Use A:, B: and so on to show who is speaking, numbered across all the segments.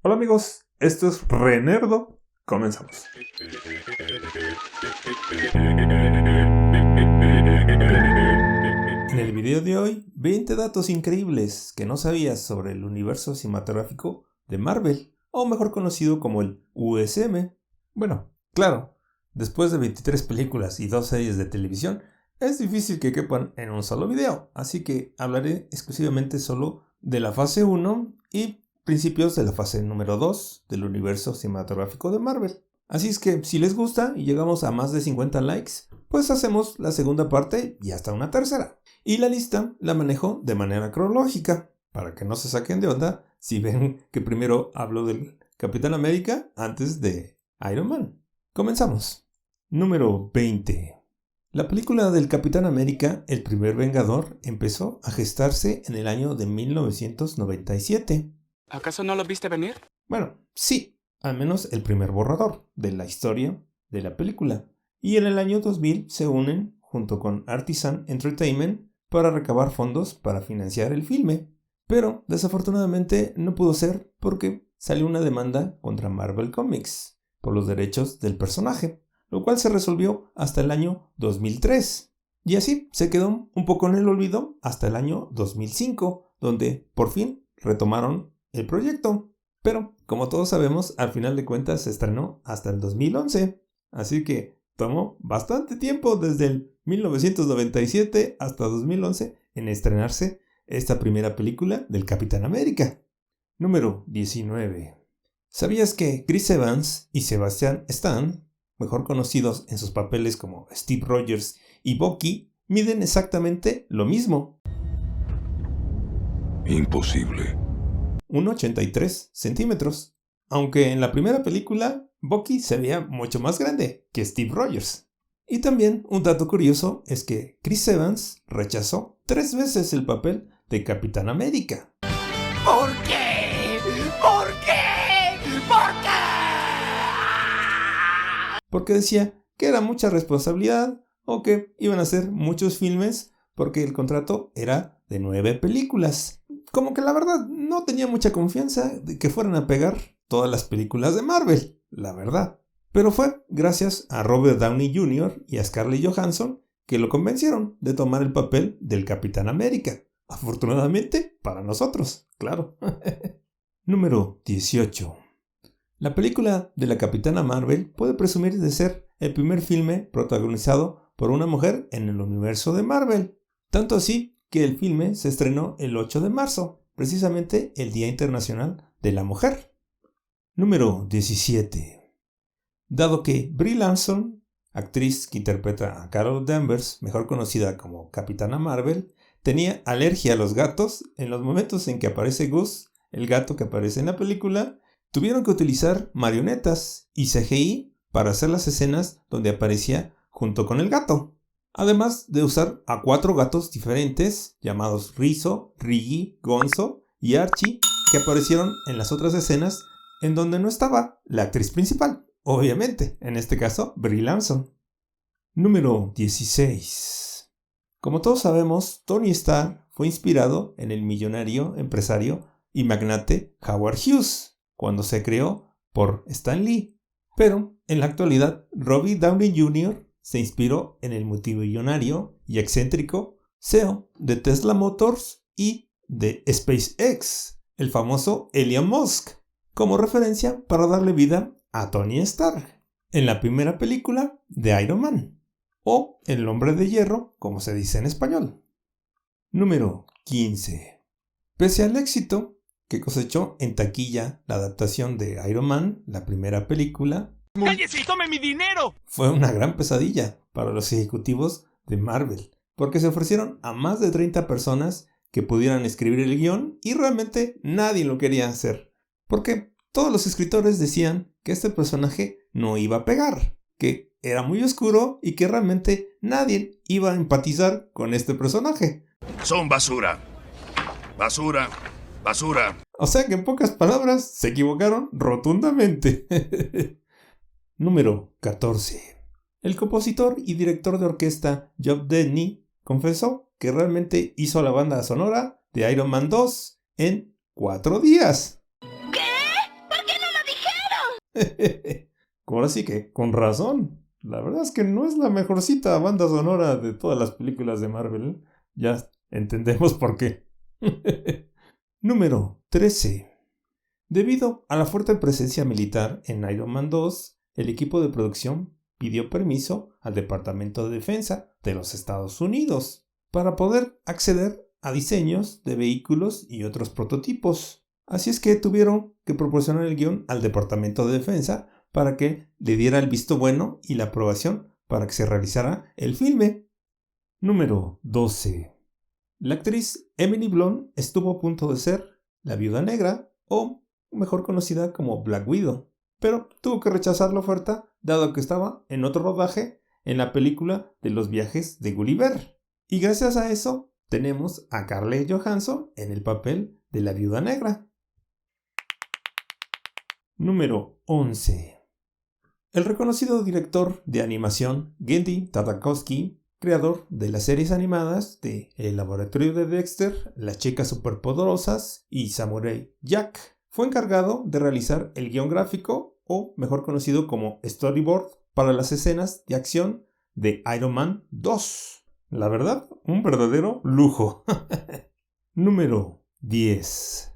A: Hola amigos, esto es Renerdo. Comenzamos. En el video de hoy, 20 datos increíbles que no sabías sobre el universo cinematográfico de Marvel, o mejor conocido como el USM. Bueno, claro, después de 23 películas y 2 series de televisión, es difícil que quepan en un solo video, así que hablaré exclusivamente solo de la fase 1 y principios de la fase número 2 del universo cinematográfico de Marvel. Así es que si les gusta y llegamos a más de 50 likes, pues hacemos la segunda parte y hasta una tercera. Y la lista la manejo de manera cronológica, para que no se saquen de onda si ven que primero hablo del Capitán América antes de Iron Man. Comenzamos. Número 20. La película del Capitán América, el primer Vengador, empezó a gestarse en el año de 1997.
B: ¿Acaso no lo viste venir?
A: Bueno, sí, al menos el primer borrador de la historia de la película. Y en el año 2000 se unen junto con Artisan Entertainment para recabar fondos para financiar el filme. Pero desafortunadamente no pudo ser porque salió una demanda contra Marvel Comics por los derechos del personaje, lo cual se resolvió hasta el año 2003. Y así se quedó un poco en el olvido hasta el año 2005, donde por fin retomaron el proyecto. Pero, como todos sabemos, al final de cuentas se estrenó hasta el 2011. Así que tomó bastante tiempo desde el 1997 hasta 2011 en estrenarse esta primera película del Capitán América. Número 19. ¿Sabías que Chris Evans y Sebastian Stan, mejor conocidos en sus papeles como Steve Rogers y Bucky, miden exactamente lo mismo?
C: Imposible.
A: 1,83 centímetros. Aunque en la primera película, Bucky se veía mucho más grande que Steve Rogers. Y también un dato curioso es que Chris Evans rechazó 3 veces el papel de Capitán América.
B: ¿Por qué? ¿Por qué? ¿Por qué?
A: Porque decía que era mucha responsabilidad o que iban a hacer muchos filmes porque el contrato era de 9 películas. Como que la verdad no tenía mucha confianza de que fueran a pegar todas las películas de Marvel, la verdad. Pero fue gracias a Robert Downey Jr. y a Scarlett Johansson que lo convencieron de tomar el papel del Capitán América. Afortunadamente para nosotros, claro. Número 18. La película de la Capitana Marvel puede presumir de ser el primer filme protagonizado por una mujer en el universo de Marvel. Tanto así que el filme se estrenó el 8 de marzo, precisamente el Día Internacional de la Mujer. Número 17. Dado que Brie Larson, actriz que interpreta a Carol Danvers, mejor conocida como Capitana Marvel, tenía alergia a los gatos, en los momentos en que aparece Gus, el gato que aparece en la película, tuvieron que utilizar marionetas y CGI para hacer las escenas donde aparecía junto con el gato. Además de usar a 4 gatos diferentes llamados Rizzo, Riggy, Gonzo y Archie, que aparecieron en las otras escenas en donde no estaba la actriz principal, obviamente, en este caso Brie Larson. Número 16. Como todos sabemos, Tony Stark fue inspirado en el millonario empresario y magnate Howard Hughes, cuando se creó por Stan Lee. Pero en la actualidad, Robert Downey Jr. se inspiró en el multimillonario y excéntrico CEO de Tesla Motors y de SpaceX, el famoso Elon Musk, como referencia para darle vida a Tony Stark en la primera película de Iron Man, o El Hombre de Hierro, como se dice en español. Número 15. Pese al éxito que cosechó en taquilla la adaptación de Iron Man, la primera película,
B: ¡Cállese y tome mi dinero!
A: fue una gran pesadilla para los ejecutivos de Marvel, porque se ofrecieron a más de 30 personas que pudieran escribir el guión y realmente nadie lo quería hacer, porque todos los escritores decían que este personaje no iba a pegar, que era muy oscuro y que realmente nadie iba a empatizar con este personaje.
C: Son basura. Basura. Basura.
A: O sea que en pocas palabras se equivocaron rotundamente. Número 14. El compositor y director de orquesta Job Denny confesó que realmente hizo la banda sonora de Iron Man 2 en 4 días.
D: ¿Qué? ¿Por
A: Ahora sí que, con razón. La verdad es que no es la mejorcita banda sonora de todas las películas de Marvel. Ya entendemos por qué. Número 13. Debido a la fuerte presencia militar en Iron Man 2, el equipo de producción pidió permiso al Departamento de Defensa de los Estados Unidos para poder acceder a diseños de vehículos y otros prototipos. Así es que tuvieron que proporcionar el guión al Departamento de Defensa para que le diera el visto bueno y la aprobación para que se realizara el filme. Número 12. La actriz Emily Blunt estuvo a punto de ser la Viuda Negra, o mejor conocida como Black Widow, pero tuvo que rechazar la oferta dado que estaba en otro rodaje en la película de los viajes de Gulliver. Y gracias a eso tenemos a Scarlett Johansson en el papel de la Viuda Negra. Número 11. El reconocido director de animación Genndy Tartakovsky, creador de las series animadas de El Laboratorio de Dexter, Las Chicas Superpoderosas y Samurai Jack, fue encargado de realizar el guión gráfico, o mejor conocido como storyboard, para las escenas de acción de Iron Man 2. La verdad, un verdadero lujo. Número 10.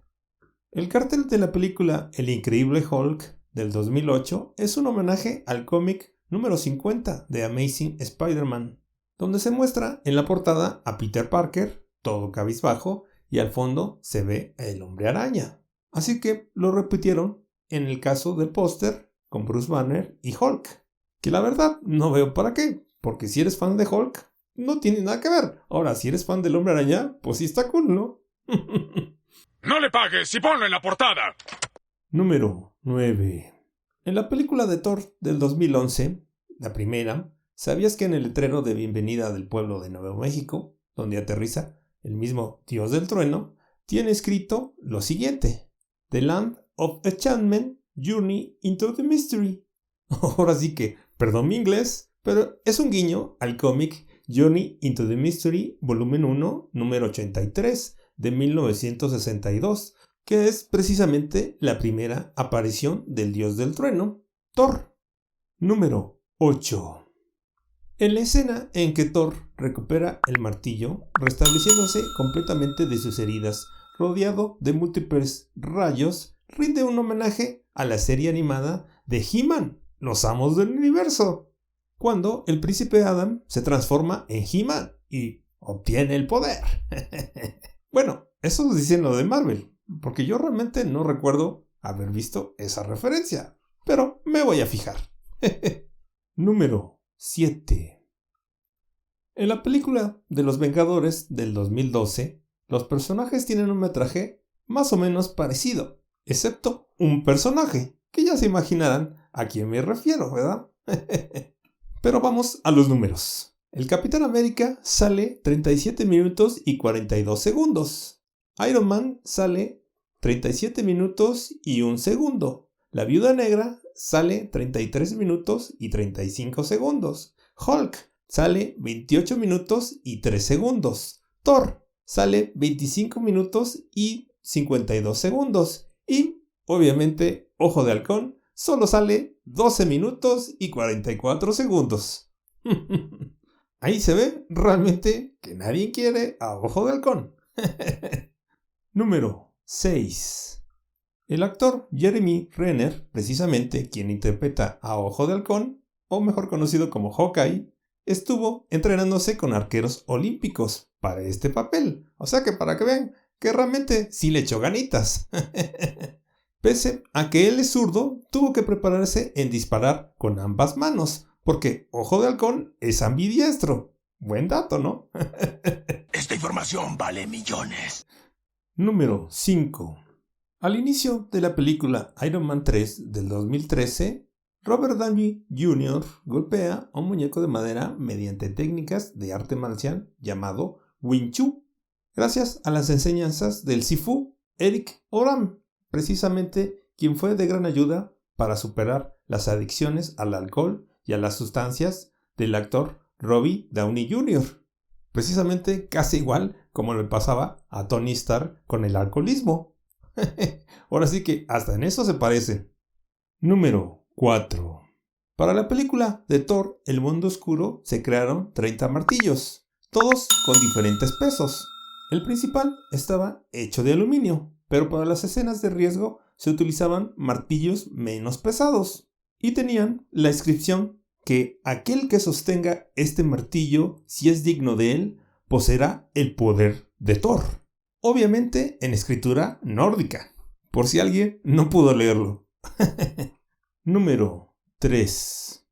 A: El cartel de la película El Increíble Hulk del 2008 es un homenaje al cómic número 50 de Amazing Spider-Man, donde se muestra en la portada a Peter Parker, todo cabizbajo, y al fondo se ve el Hombre Araña. Así que lo repitieron en el caso del póster con Bruce Banner y Hulk, que la verdad no veo para qué, porque si eres fan de Hulk, no tiene nada que ver. Ahora, si eres fan del Hombre Araña, pues sí está cool, ¿no?
C: ¡No le pagues y ponlo en la portada!
A: Número 9. En la película de Thor del 2011, la primera, ¿sabías que en el letrero de bienvenida del pueblo de Nuevo México, donde aterriza el mismo Dios del Trueno, tiene escrito lo siguiente: The Land of Enchantment, Journey into the Mystery? Ahora sí que, perdón mi inglés, pero es un guiño al cómic Journey into the Mystery, volumen 1, número 83, de 1962, que es precisamente la primera aparición del dios del trueno, Thor. Número 8. En la escena en que Thor recupera el martillo, restableciéndose completamente de sus heridas, rodeado de múltiples rayos, rinde un homenaje a la serie animada de He-Man, los Amos del Universo, cuando el príncipe Adam se transforma en He-Man y obtiene el poder. Bueno, eso dicen lo de Marvel, porque yo realmente no recuerdo haber visto esa referencia, pero me voy a fijar. Número 7. En la película de Los Vengadores del 2012, los personajes tienen un metraje más o menos parecido, excepto un personaje, que ya se imaginarán a quién me refiero, ¿verdad? Pero vamos a los números. El Capitán América sale 37 minutos y 42 segundos. Iron Man sale 37 minutos y 1 segundo. La Viuda Negra sale 33 minutos y 35 segundos. Hulk sale 28 minutos y 3 segundos. Thor sale 25 minutos y 52 segundos. Y, obviamente, Ojo de Halcón solo sale 12 minutos y 44 segundos. Ahí se ve realmente que nadie quiere a Ojo de Halcón. Número 6. El actor Jeremy Renner, precisamente quien interpreta a Ojo de Halcón, o mejor conocido como Hawkeye, estuvo entrenándose con arqueros olímpicos para este papel. O sea que para que vean que realmente sí le echó ganitas. Pese a que él es zurdo, tuvo que prepararse en disparar con ambas manos, porque Ojo de Halcón es ambidiestro. Buen dato, ¿no?
C: Esta información vale millones.
A: Número 5. Al inicio de la película Iron Man 3 del 2013, Robert Downey Jr. golpea a un muñeco de madera mediante técnicas de arte marcial llamado Wing Chun, gracias a las enseñanzas del Sifu Eric Oram, precisamente quien fue de gran ayuda para superar las adicciones al alcohol y a las sustancias del actor Robbie Downey Jr., precisamente casi igual como le pasaba a Tony Stark con el alcoholismo. Ahora sí que hasta en eso se parecen. Número 4. Para la película de Thor, El Mundo Oscuro, se crearon 30 martillos, todos con diferentes pesos. El principal estaba hecho de aluminio, pero para las escenas de riesgo se utilizaban martillos menos pesados y tenían la inscripción que aquel que sostenga este martillo, si es digno de él, poseerá el poder de Thor. Obviamente en escritura nórdica, por si alguien no pudo leerlo. Número 3.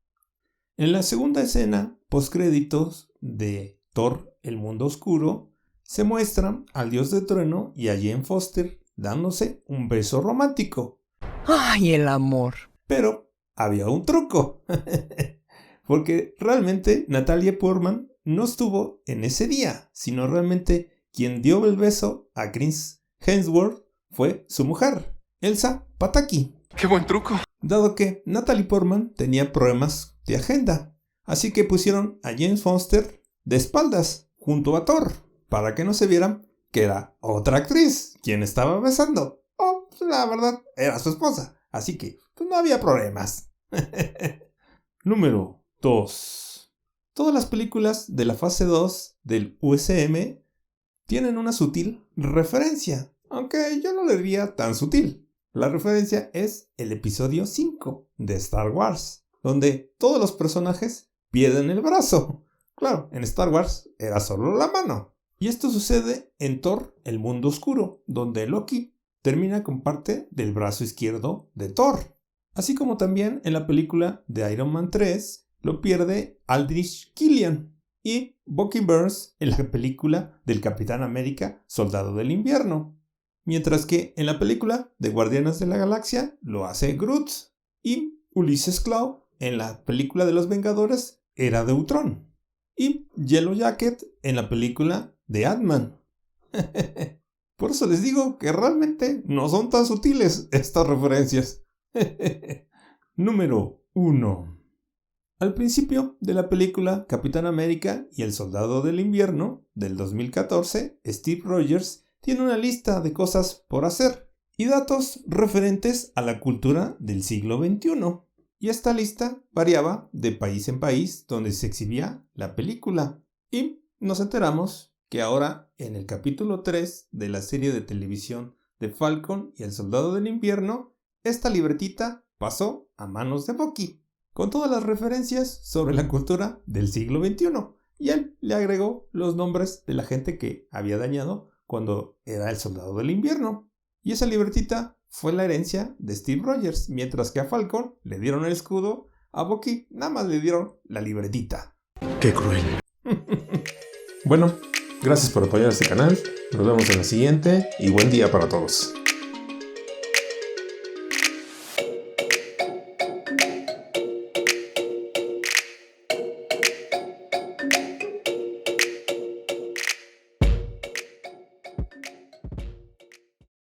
A: En la segunda escena postcréditos de Thor, El Mundo Oscuro, se muestran al dios de trueno y a Jane Foster dándose un beso romántico.
D: ¡Ay, el amor!
A: Pero había un truco, porque realmente Natalie Portman no estuvo en ese día, sino realmente quien dio el beso a Chris Hemsworth fue su mujer, Elsa Pataky.
B: ¡Qué buen truco!
A: Dado que Natalie Portman tenía problemas de agenda, así que pusieron a Jane Foster de espaldas junto a Thor, para que no se vieran que era otra actriz quien estaba besando. O, la verdad, era su esposa, así que pues, no había problemas. Número 2. Todas las películas de la fase 2 del UCM tienen una sutil referencia, aunque yo no le diría tan sutil. La referencia es el episodio 5 de Star Wars, donde todos los personajes pierden el brazo. Claro, en Star Wars era solo la mano. Y esto sucede en Thor, El Mundo Oscuro, donde Loki termina con parte del brazo izquierdo de Thor. Así como también en la película de Iron Man 3 lo pierde Aldrich Killian. Y Bucky Barnes en la película del Capitán América, Soldado del Invierno. Mientras que en la película de Guardianes de la Galaxia lo hace Groot. Y Ulysses Klaue en la película de los Vengadores era de Ultron. Y Yellow Jacket en la película de Ant-Man. Por eso les digo que realmente no son tan sutiles estas referencias. Número 1. Al principio de la película Capitán América y el Soldado del Invierno del 2014, Steve Rogers tiene una lista de cosas por hacer y datos referentes a la cultura del siglo XXI. Y esta lista variaba de país en país donde se exhibía la película. Y nos enteramos que ahora en el capítulo 3 de la serie de televisión de Falcon y el Soldado del Invierno, esta libretita pasó a manos de Bucky, con todas las referencias sobre la cultura del siglo XXI. Y él le agregó los nombres de la gente que había dañado cuando era el Soldado del Invierno. Y esa libretita fue la herencia de Steve Rogers, mientras que a Falcon le dieron el escudo, a Bucky nada más le dieron la libretita.
C: ¡Qué cruel!
A: Bueno, gracias por apoyar este canal, nos vemos en la siguiente y buen día para todos.